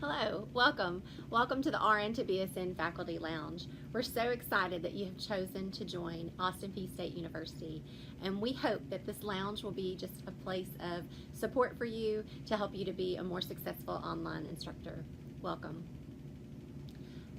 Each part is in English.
Hello, welcome to the RN to BSN Faculty Lounge. We're so excited that you have chosen to join Austin Peay State University, and we hope that this lounge will be just a place of support for you to help you to be a more successful online instructor. Welcome.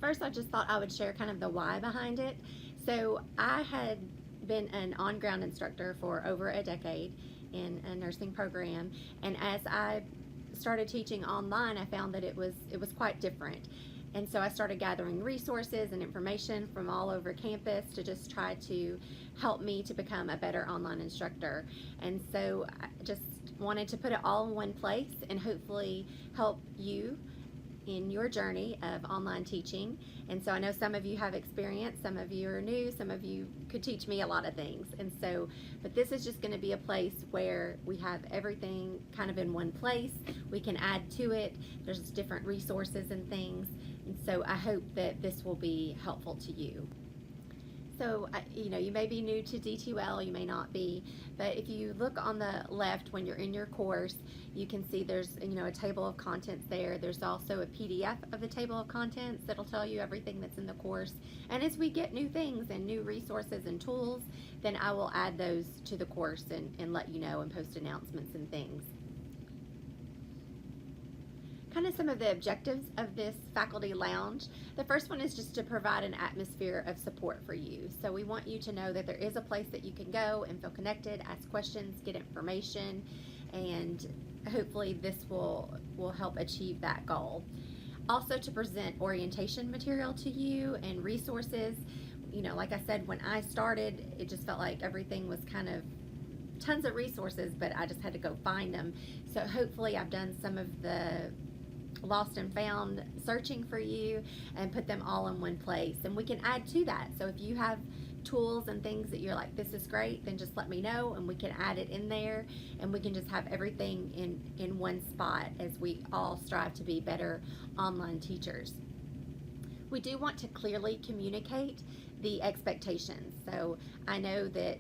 First, I just thought I would share kind of the why behind it. So I had been an on-ground instructor for over a decade in a nursing program, and as I started teaching online, I found that it was quite different. And so I started gathering resources and information from all over campus to just try to help me to become a better online instructor. And so I just wanted to put it all in one place and hopefully help you in your journey of online teaching. And so I know some of you have experience, some of you are new, some of you could teach me a lot of things. And so, but this is just going to be a place where we have everything kind of in one place. We can add to it. There's different resources and things. And so I hope that this will be helpful to you. So, you may be new to D2L, you may not be, but if you look on the left when you're in your course, you can see there's, a table of contents there. There's also a PDF of the table of contents that'll tell you everything that's in the course. And as we get new things and new resources and tools, then I will add those to the course and let you know and post announcements and things. Kind of some of the objectives of this faculty lounge. The first one is just to provide an atmosphere of support for you. So we want you to know that there is a place that you can go and feel connected, ask questions, get information, and hopefully this will help achieve that goal. Also to present orientation material to you and resources. Like I said, when I started, it just felt like everything was kind of tons of resources, but I just had to go find them. So hopefully I've done some of the lost and found searching for you and put them all in one place, and we can add to that. So if you have tools and things that you're like, this is great, then just let me know and we can add it in there, and we can just have everything in one spot as we all strive to be better online teachers. We do want to clearly communicate the expectations. So I know that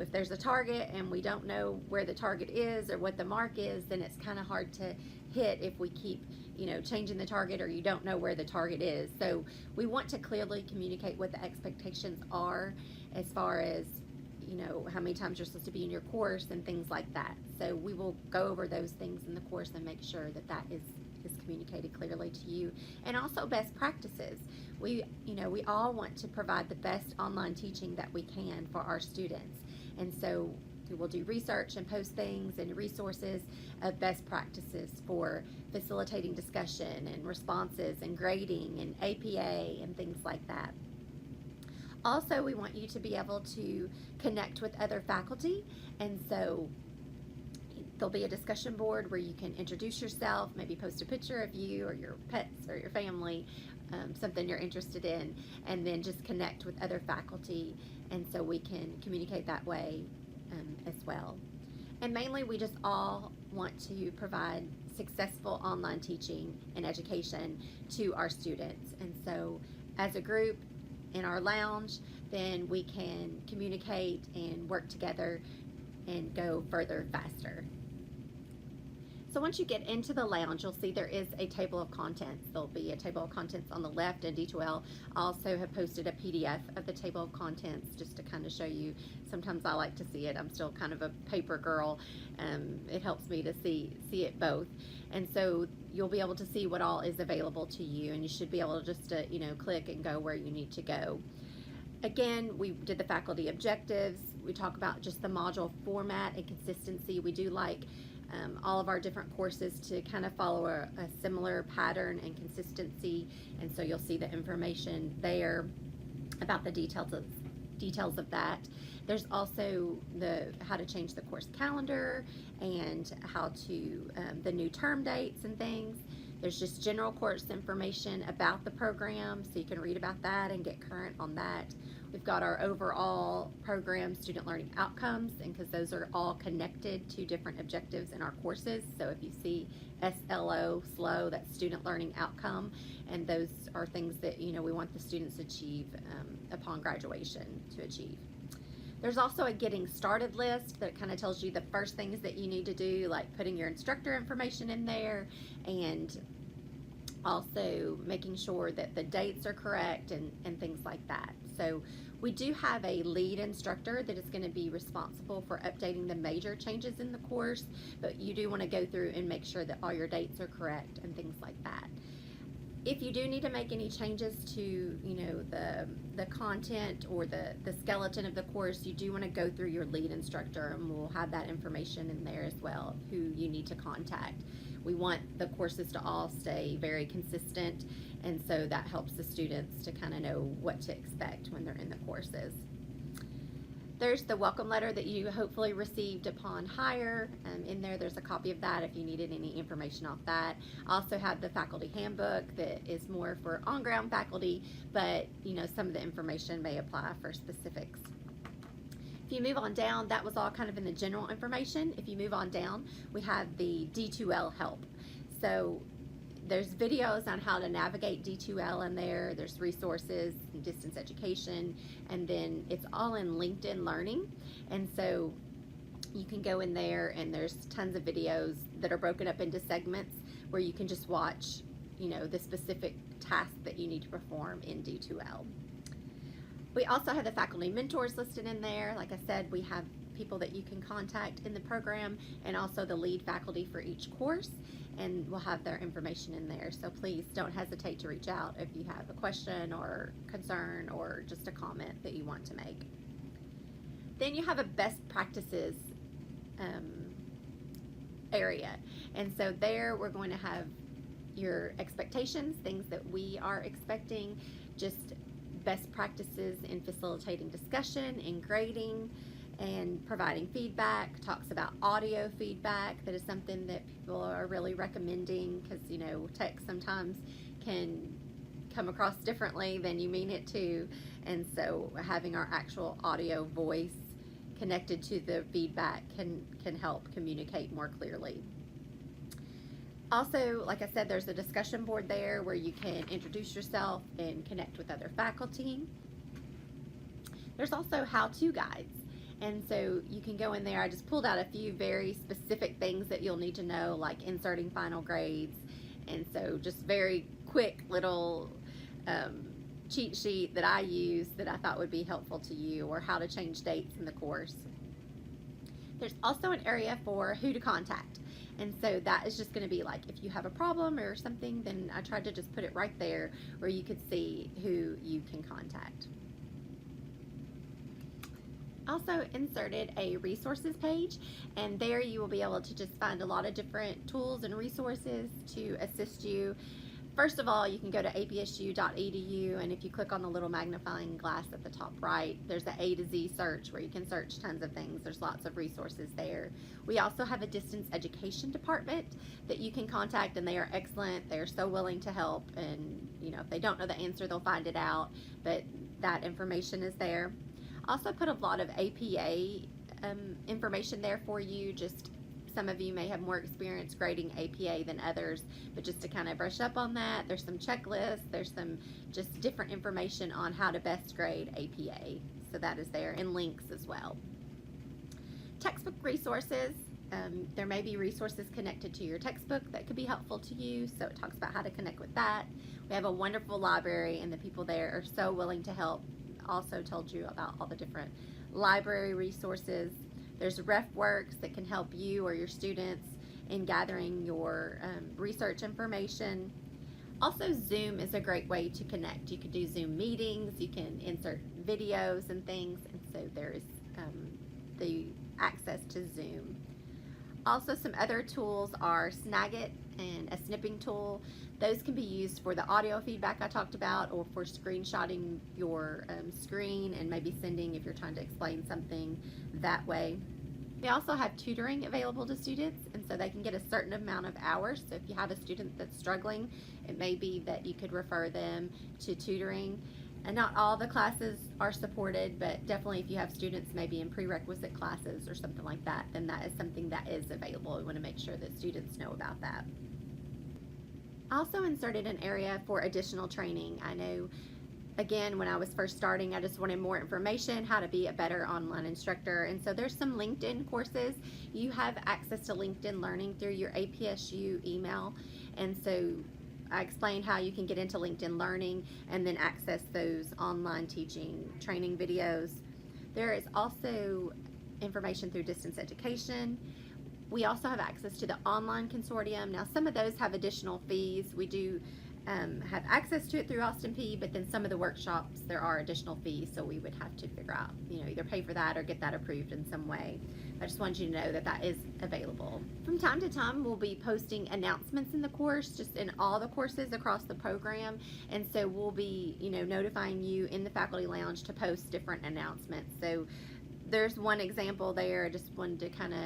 if there's a target and we don't know where the target is or what the mark is, then it's kind of hard to hit if we keep changing the target or you don't know where the target is. So we want to clearly communicate what the expectations are as far as how many times you're supposed to be in your course and things like that. So we will go over those things in the course and make sure that that is communicated clearly to you. And also best practices. We all want to provide the best online teaching that we can for our students. And so we'll do research and post things and resources of best practices for facilitating discussion and responses and grading and APA and things like that. Also, we want you to be able to connect with other faculty, and so there'll be a discussion board where you can introduce yourself, maybe post a picture of you or your pets or your family, something you're interested in, and then just connect with other faculty, and so we can communicate that way as well. And mainly we just all want to provide successful online teaching and education to our students, and so as a group in our lounge, then we can communicate and work together and go further faster. So once you get into the lounge, you'll see there is a table of contents. There'll be a table of contents on the left, and D2L also have posted a PDF of the table of contents just to kind of show you. Sometimes I like to see it. I'm still kind of a paper girl. It helps me to see it both. And so you'll be able to see what all is available to you, and you should be able to just click and go where you need to go. Again, we did the faculty objectives. We talk about just the module format and consistency. We do like all of our different courses to kind of follow a similar pattern and consistency, and so you'll see the information there about the details of that. There's also how to change the course calendar and how to the new term dates and things. There's just general course information about the program, so you can read about that and get current on that. We've got our overall program student learning outcomes, and because those are all connected to different objectives in our courses. So if you see SLO, SLO, that's student learning outcome, and those are things that we want the students to achieve upon graduation to achieve. There's also a getting started list that kind of tells you the first things that you need to do, like putting your instructor information in there and Also making sure that the dates are correct and things like that. So we do have a lead instructor that is going to be responsible for updating the major changes in the course, but you do want to go through and make sure that all your dates are correct and things like that. If you do need to make any changes to, the content or the skeleton of the course, you do want to go through your lead instructor, and we'll have that information in there as well, who you need to contact. We want the courses to all stay very consistent, and so that helps the students to kind of know what to expect when they're in the courses. There's the welcome letter that you hopefully received upon hire. In there's a copy of that if you needed any information off that. Also have the faculty handbook that is more for on-ground faculty, but some of the information may apply for specifics. If you move on down, that was all kind of in the general information. If you move on down, we have the D2L help. So there's videos on how to navigate D2L in there. There's resources, distance education, and then it's all in LinkedIn Learning. And so you can go in there, and there's tons of videos that are broken up into segments where you can just watch, the specific task that you need to perform in D2L. We also have the faculty mentors listed in there. Like I said, we have people that you can contact in the program, and also the lead faculty for each course, and we'll have their information in there. So please don't hesitate to reach out if you have a question or concern or just a comment that you want to make. Then you have a best practices area, and so there we're going to have your expectations, things that we are expecting, just best practices in facilitating discussion and grading and providing feedback. Talks about audio feedback. That is something that people are really recommending, because text sometimes can come across differently than you mean it to, and so having our actual audio voice connected to the feedback can help communicate more clearly. Also, like I said, there's a discussion board there where you can introduce yourself and connect with other faculty. There's also how-to guides, and so you can go in there. I just pulled out a few very specific things that you'll need to know, like inserting final grades, and so just very quick little cheat sheet that I use that I thought would be helpful to you, or how to change dates in the course. There's also an area for who to contact. And so that is just going to be like, if you have a problem or something, then I tried to just put it right there where you could see who you can contact. Also inserted a resources page, and there you will be able to just find a lot of different tools and resources to assist you. First of all, you can go to apsu.edu, and if you click on the little magnifying glass at the top right, there's an A to Z search where you can search tons of things. There's lots of resources there. We also have a distance education department that you can contact, and they are excellent. They're so willing to help, and if they don't know the answer, they'll find it out, but that information is there. Also put a lot of APA information there for you. Just some of you may have more experience grading APA than others, but just to kind of brush up on that, there's some checklists, there's some just different information on how to best grade APA. So that is there, and links as well. Textbook resources. There may be resources connected to your textbook that could be helpful to you, so it talks about how to connect with that. We have a wonderful library, and the people there are so willing to help. Also told you about all the different library resources. There's RefWorks that can help you or your students in gathering your research information. Also, Zoom is a great way to connect. You can do Zoom meetings, you can insert videos and things, and so there's the access to Zoom. Also, some other tools are Snagit and a snipping tool. Those can be used for the audio feedback I talked about, or for screenshotting your screen and maybe sending if you're trying to explain something that way. We also have tutoring available to students, and so they can get a certain amount of hours. So if you have a student that's struggling, it may be that you could refer them to tutoring. And not all the classes are supported, but definitely if you have students maybe in prerequisite classes or something like that, then that is something that is available. We want to make sure that students know about that. I also inserted an area for additional training. I know, again, when I was first starting, I just wanted more information, how to be a better online instructor. And so there's some LinkedIn courses. You have access to LinkedIn Learning through your APSU email. And so I explained how you can get into LinkedIn Learning and then access those online teaching training videos. There is also information through distance education. We also have access to the online consortium. Now, some of those have additional fees. We do have access to it through Austin P, but then some of the workshops, there are additional fees, so we would have to figure out, either pay for that or get that approved in some way. I just wanted you to know that that is available. From time to time, we'll be posting announcements in the course, just in all the courses across the program, and so we'll be, notifying you in the faculty lounge to post different announcements. So there's one example there. I just wanted to kind of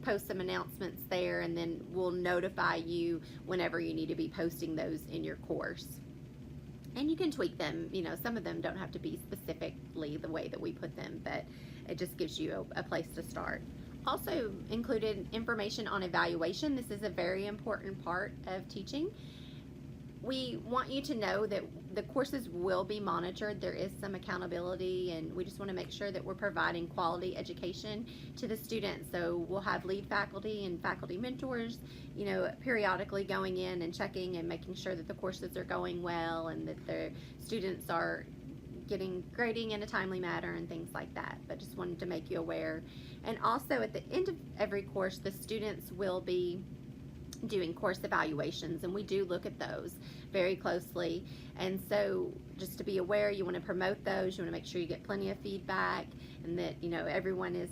post some announcements there, and then we'll notify you whenever you need to be posting those in your course. And you can tweak them, some of them don't have to be specifically the way that we put them, but it just gives you a place to start. Also included information on evaluation. This is a very important part of teaching. We want you to know that the courses will be monitored. There is some accountability, and we just want to make sure that we're providing quality education to the students. So we'll have lead faculty and faculty mentors, periodically going in and checking and making sure that the courses are going well and that the students are getting grading in a timely manner and things like that. But just wanted to make you aware. And also at the end of every course, the students will be doing course evaluations, and we do look at those very closely. And so just to be aware, you want to promote those, you want to make sure you get plenty of feedback, and that everyone is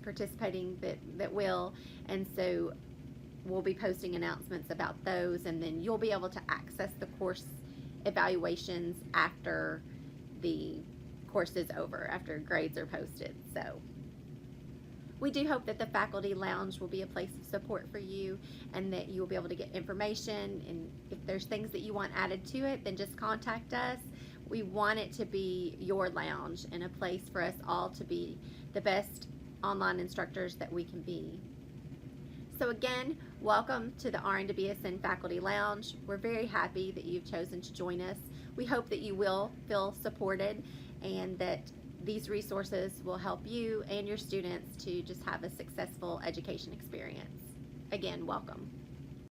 participating that will. And so we'll be posting announcements about those, and then you'll be able to access the course evaluations after the course is over, after grades are posted. So we do hope that the faculty lounge will be a place of support for you, and that you will be able to get information, and if there's things that you want added to it, then just contact us. We want it to be your lounge and a place for us all to be the best online instructors that we can be. So again, welcome to the RN to BSN Faculty Lounge. We're very happy that you've chosen to join us. We hope that you will feel supported, and that these resources will help you and your students to just have a successful education experience. Again, welcome.